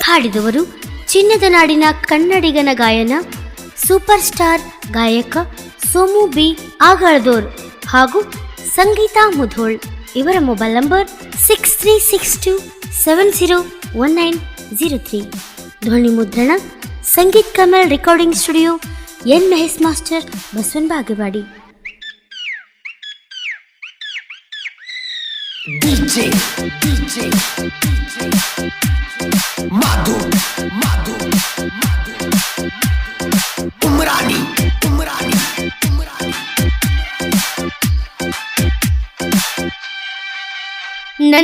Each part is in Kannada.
ಹಾಡಿದವರು ಚಿನ್ನದ ನಾಡಿನ ಕನ್ನಡಿಗನ ಗಾಯನ ಸೂಪರ್ ಸ್ಟಾರ್ ಗಾಯಕ ಸೋಮು ಬಿ ಆಗಳದೋರ್ ಹಾಗೂ ಸಂಗೀತಾ ಮುಧೋಳ್. ಇವರ ಮೊಬೈಲ್ ನಂಬರ್ 6362701903. ಧ್ವನಿ ಮುದ್ರಣ Sangeet Kamal recording studio, N Mahesh master, Basavan Bagewadi. DJ Madhu Umrani ನನ್ನ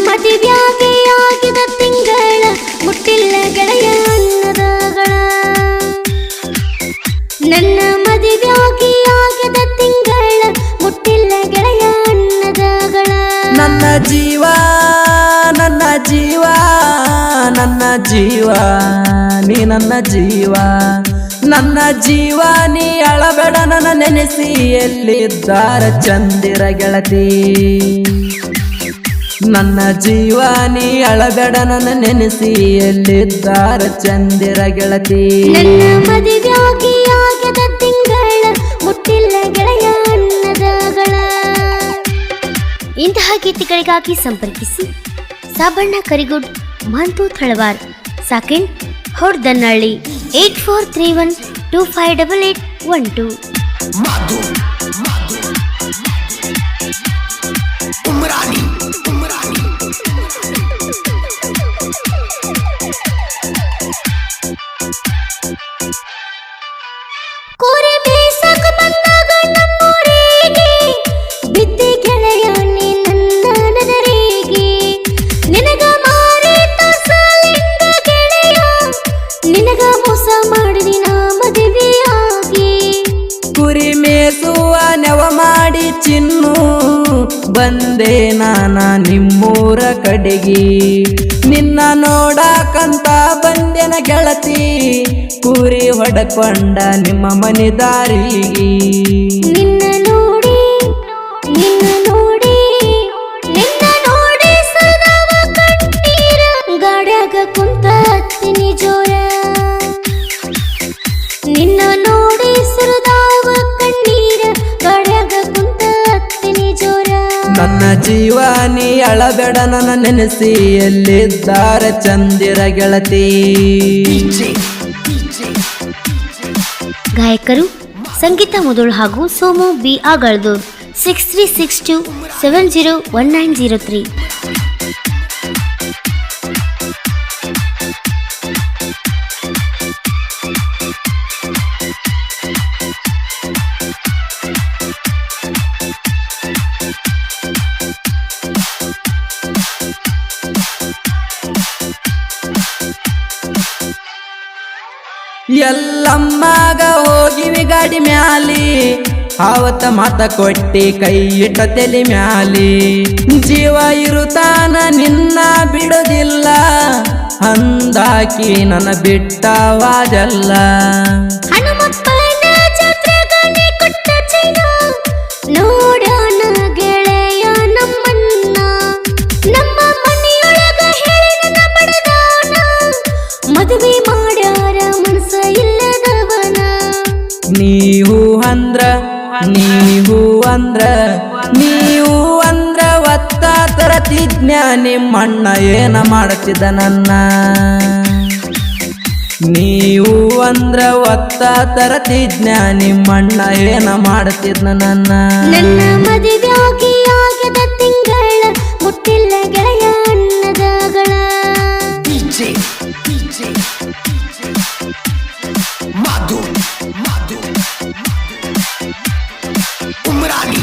ಮದುವೆಯಾಗಿ ಆಗಿದ ತಿಂಗಳ ಮುಟ್ಟಿಲ್ಲ ಗೆಳೆಯ ಅನ್ನದಗಳ. ನನ್ನ ಮದುವೆಯಾಗಿ ಆಗಿದ ತಿಂಗಳ ಮುಟ್ಟಿಲ್ಲ ಗೆಳೆಯ ಅನ್ನದಗಳ. ನನ್ನ ಜೀವ ನೀ ನನ್ನ ಜೀವ, ನನ್ನ ಜೀವ ನೀ ಅಳಬೇಡ ನನ್ನ ನೆನೆಸಿ ಎಲ್ಲಿದ್ದಾರ ಚಂದಿರ ಗೆಳತಿ. ನನ್ನ ಜೀವ ನೀ ಅಳಬೇಡ ನನ್ನ ನೆನೆಸಿ ಎಲ್ಲಿದ್ದಾರ ಚಂದಿರ ಗೆಳತಿ. ನನ್ನ ಮದುವೆಯಾಗಿ ಆಗಿದ ತಿಂಗಳ ಮುಟ್ಟಿಲ್ಲ ಗೆಳೆಯ ಅನ್ನದಗಳ. ಇಂತಹ ಗೀತೆಗಳಿಗಾಗಿ ಸಂಪರ್ಕಿಸಿ ಸಾಬಣ್ಣ ಕರಿಗುಡ್, ಮಹಂತು ಥಳವಾರ್, ಸಾಕಿನ್ ಹೊಡ್ದನ್ನಳ್ಳಿ, 8431258812. Madhu Umrani ಕೋರೆ ಬೇಸಕ ಬಂದಾಗ ನಮ್ಮೂರಿಗೆ ಬಿದ್ದೆ ಗೆಳೆಯ ನೀ ನನ್ನ ನದರಿಗೆ. ನಿನಗ ಮಾರಿತ ಸಾಲಿಂಗ ಗೆಳೆಯ, ನಿನಗ ಮೋಸ ಮಾಡಿದಿ ನಾ ಮದುವೆಯಾಗಿ. ಕುರಿ ಮೇಸುವ ನೆವ ಮಾಡಿ ಚಿನ್ನು ಬಂದೆ ನಾನ ನಿಮ್ಮೂರ ಕಡೆಗಿ. ನಿನ್ನ ನೋಡಕಂತ ಬಂದೆನ ಗೆಳತಿ, ಕುರಿ ಹೊಡಕೊಂಡ ನಿಮ್ಮ ಮನೆ ದಾರಿಗೆ. ನಿನ್ನ ನೋಡಿ ಸದಾವ ಕಣ್ಣೀರ, ಗಾಡ್ಯಾಗ ಕುಂತ ಹತ್ತಿನಿ ಜೋರ. ನಿನ್ನ ನೋಡಿ ಸುರದಾವ ಕಣ್ಣೀರ, ಗಾಡ್ಯಾಗ ಕುಂತ ಹತ್ತಿನಿ ಜೋರ. ನನ್ನ ಜೀವ ನೀ ಅಳಬೇಡ ನನ್ನ ನೆನೆಸಿ ಎಲ್ಲಿದ್ದಾರ ಚಂದಿರ ಗೆಳತಿ. ಗಾಯಕರು ಸಂಗೀತಾ ಮುಧೋಳ್ ಹಾಗೂ ಸೋಮು ಬಿ ಆಗಳದೂರ್. 6362701903. ಎಲ್ಲಮ್ಮಗ ಹೋಗಿವಿ ಗಾಡಿ ಮ್ಯಾಲಿ, ಆವತ್ತ ಮಾತ ಕೊಟ್ಟಿ ಕೈ ಇಟ್ಟ ತಲೆ ಮ್ಯಾಲಿ. ಜೀವ ಇರುತ್ತಾನ ನಿನ್ನ ಬಿಡುದಿಲ್ಲ ಅಂದಾಕಿ ನನ್ನ ಬಿಟ್ಟವಾಜಲ್ಲ. ಹನುಮಪ್ಪನ ಜಾತ್ರೆಗನೆ ಕೊಟ್ಟ ಚೈನ ನೋಡೋಣ ಗೆಳೆಯ ನಮ್ಮನ್ನ. ನಮ್ಮ ಮನೆಯೊಳಗ ಹೇಳಿನ ಬಡದಾನ, ಮದುವೆ ಮಾಡ್ಯಾರ ಮನಸ ಇಲ್ಲದವನ. ನೀವು ಅಂದ್ರ ಒತ್ತ ತರತಿದ್ನ್ಯ ನಿಮ್ಮಣ್ಣ ಏನ ಮಾಡುತ್ತಿದ್ದ ನನ್ನ. ನೀವು ಅಂದ್ರ ಒತ್ತ ತರತಿದ್ನ್ಯ ನಿಮ್ಮಣ್ಣ ಏನ ಮಾಡುತ್ತಿದ್ದ ನನ್ನ. ನನ್ನ ಮದುವೆಯಾಗಿ ಆಗಿದ ತಿಂಗಳ ಮುಟ್ಟಿಲ್ಲ ಗೆಳೆಯ ಅನ್ನದಗಳ. DJ Madhu Umrani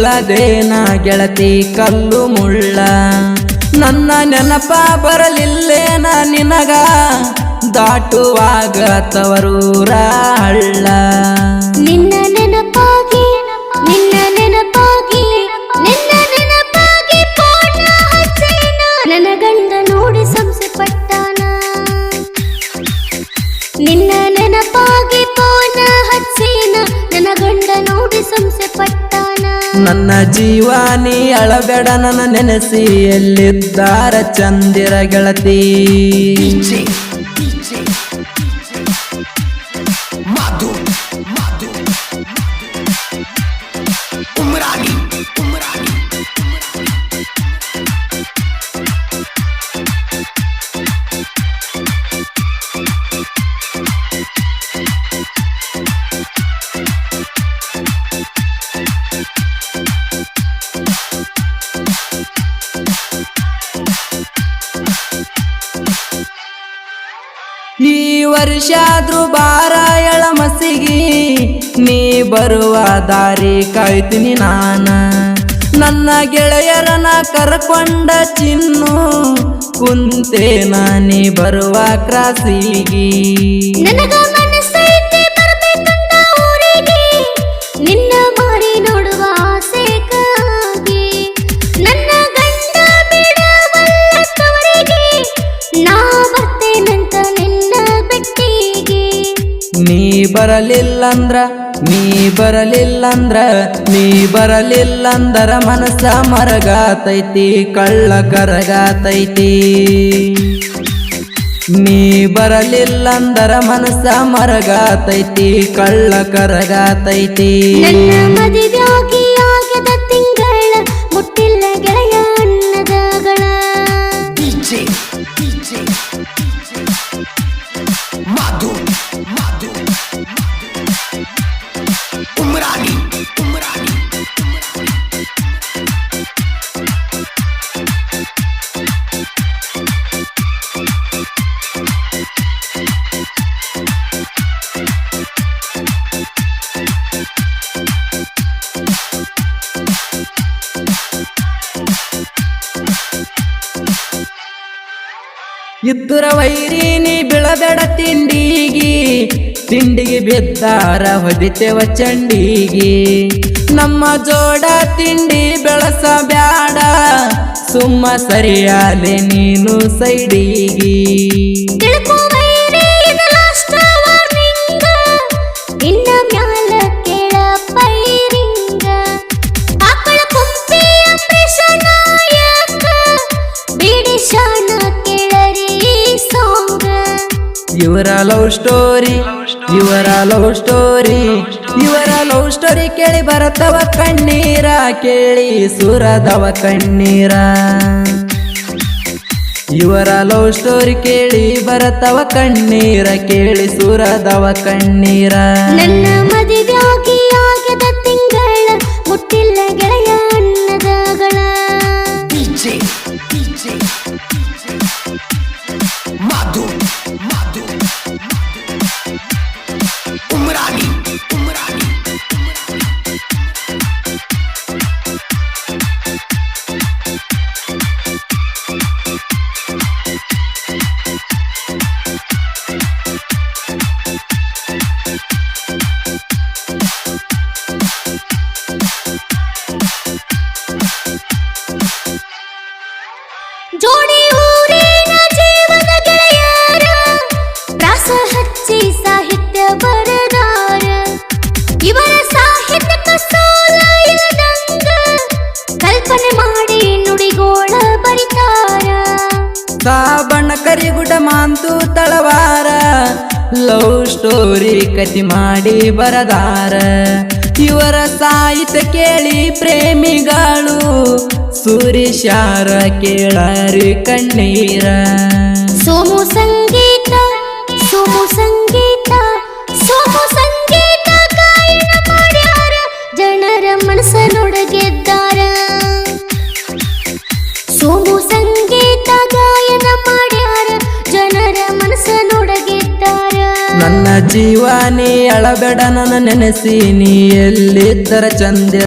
ಬೀಳದೇನ ಗೆಳತಿ ಕಲ್ಲು ಮುಳ್ಳ ನನ್ನ ನೆನಪ ಬರಲಿಲ್ಲೇನ ನಿನಗ ದಾಟುವಾಗ ತವರೂರ ಹಳ್ಳ ನಿನ್ನ ನೆನಪಾಗಿ ನಿನ್ನ ನೆನಪಾಗಿ ನಿನ್ನ ನೆನಪಾಗಿ ಪೋಣ ಹಚ್ಚೇನ ನನ್ನ ಗಂಡ ನೋಡಿ ಸಂಸೆ ಪಟ್ಟಾನ ನಿನ್ನ ನೆನಪಾಗಿ ಪೋಣ ಹಚ್ಚೇನ ನನ್ನ ಗಂಡ ನೋಡಿ ಸಂಸೆ ಪಟ್ಟಾನ ನನ್ನ ಜೀವಾನಿ ಅಳಬೇಡ ನನ್ನ ನೆನೆಸಿ ಎಲ್ಲಿದ್ದಾರ ಚಂದಿರ ಗೆಳತಿ Madu, Madu, Umrani, Umrani. ಈ ವರ್ಷಾದ್ರೂ ಬಾರ ಎಳಮಸಿಗಿ ನೀ ಬರುವ ದಾರಿ ಕಾಯ್ತೀನಿ ನಾನ ನನ್ನ ಗೆಳೆಯರನ ಕರ್ಕೊಂಡ ಚಿನ್ನು ಕುಂತೇನ ನೀ ಬರುವ ಕ್ರಾಸಿಗಿ ನನಗ ಮನಸ್ಸೈತೆ ಬರ್ಬೇಕಂತ ಊರಿಗೆ ನಿನ್ನ ಮಾರಿ ನೋಡುವ ಆಸೆಗಾಗಿ ನನ್ನ ಗಂಡ ಬಿಡವಲ್ಲ ತವರಿಗೆ ನಾ ಬರ್ತೇನಂತ ನಿನ್ನ ಬೆಟ್ಟಿಗೆ ನೀ ಬರಲಿಲ್ಲಂದ್ರ ಮನಸ್ಸ ಮರಗಾತೈತಿ ಕಳ್ಳ ಕರಗಾತೈತಿ ನೀ ಬರಲಿಲ್ಲಂದರ ಮನಸ್ಸ ಮರಗಾತೈತಿ ಕಳ್ಳ ಕರಗಾತೈತಿ ನನ್ನ ಮದುವೆಯಾಗಿ ಆಗದ ತಿಂಗಳ ಮುಟ್ಟಿಲ್ಲ ಗೆಳೆಯ ಅನ್ನದಗಳ DJ, DJ, Madu, Madu, Umrani, Umrani. ಇದ್ದುರ ವೈರಿ ನೀ ಬೀಳಬೇಡ ತಿಂಡಿಗೆ ಬಿದ್ದಾರ ಹೊದಿತೇವ ಚಂಡಿಗಿ ನಮ್ಮ ಜೋಡ ತಿಂಡಿ ಬೆಳಸ ಬ್ಯಾಡ ಸುಮ್ಮ ಸರಿಯಾಲೆ ನೀನು ಸೈಡಿಗಿ ತಿಳ್ಕೊ ವೈರಿ ಇದು ಲಾಸ್ಟ್ ವಾರ್ನಿಂಗ್ ಇನ್ನ ಮ್ಯಾಲ ಕೇಳ ಪೈರಿಂಗ ಆಕಳ ಕುಂಪಿ ಅಂಬರೀಷ ನಾಯಕ ಬಿಡಿಶಾನ ಕೇಳರಿ ಸಾಂಗ್ ಇವರ ಲವ್ ಸ್ಟೋರಿ ಕೇಳಿ ಬರತವ ಕಣ್ಣೀರ ಕೇಳಿ ಸುರದವ ಕಣ್ಣೀರ ಇವರ ಲವ್ ಸ್ಟೋರಿ ಕೇಳಿ ಬರತವ ಕಣ್ಣೀರ ಕೇಳಿ ಸುರದವ ಕಣ್ಣೀರ ನನ್ನ ಮದುವೆಯಾಗಿ ಆಗದ ತಿಂಗಳ ಮುಟ್ಟಿಲ್ಲ ಗೆಳೆಯ ಅನ್ನದಗಳ DJ, DJ, Madu, Madu, Umrani, Umrani. ಜೋಡಿ ಊರಿನ ಜೀವನ ಗೆಳೆಯರ ಪ್ರಾಸ ಹಚ್ಚಿ ಸಾಹಿತ್ಯ ಬರದಾರ ಇವರ ಸಾಹಿತ್ಯಕ ಸೋಲ ಇಲ್ಲದಂಗ ಕಲ್ಪನೆ ಮಾಡಿ ನುಡಿಗೋಳ ಬರಿತಾರ ಸಾಬಣ್ಣ ಕರಿಗುಡ ಮಾಂತು ತಳವಾರ ಲವ್ ಸ್ಟೋರಿ ಕತಿ ಮಾಡಿ ಬರದಾರ ಇವರ ಸಾಹಿತ್ಯ ಕೇಳಿ ಪ್ರೇಮಿಗಳು ಸುರಿಶಾರ ಕೇಳರಿ ಕಣ್ಣೀರ ಸೋಮು ಸಂಗೀತ ಸೋಮು ಸಂಗೀತ ಸೋಮು ಸಂಗೀತ ಗಾಯನ ಮಾಡ್ಯಾರ ಜನರ ಮನಸ್ಸನ್ನೊಡಗೆದ್ದಾರ ಸೋಮು ಸಂಗೀತ ಗಾಯನ ಮಾಡ್ಯಾರ ಜನರ ಮನಸ್ಸನ್ನೊಡಗೆದ್ದಾರ ನನ್ನ ಜೀವಾನಿ ಅಳಬೇಡ ನನ್ನ ನೆನೆಸಿ ನೀ ಎಲ್ಲಿದ್ದರ ಚಂದ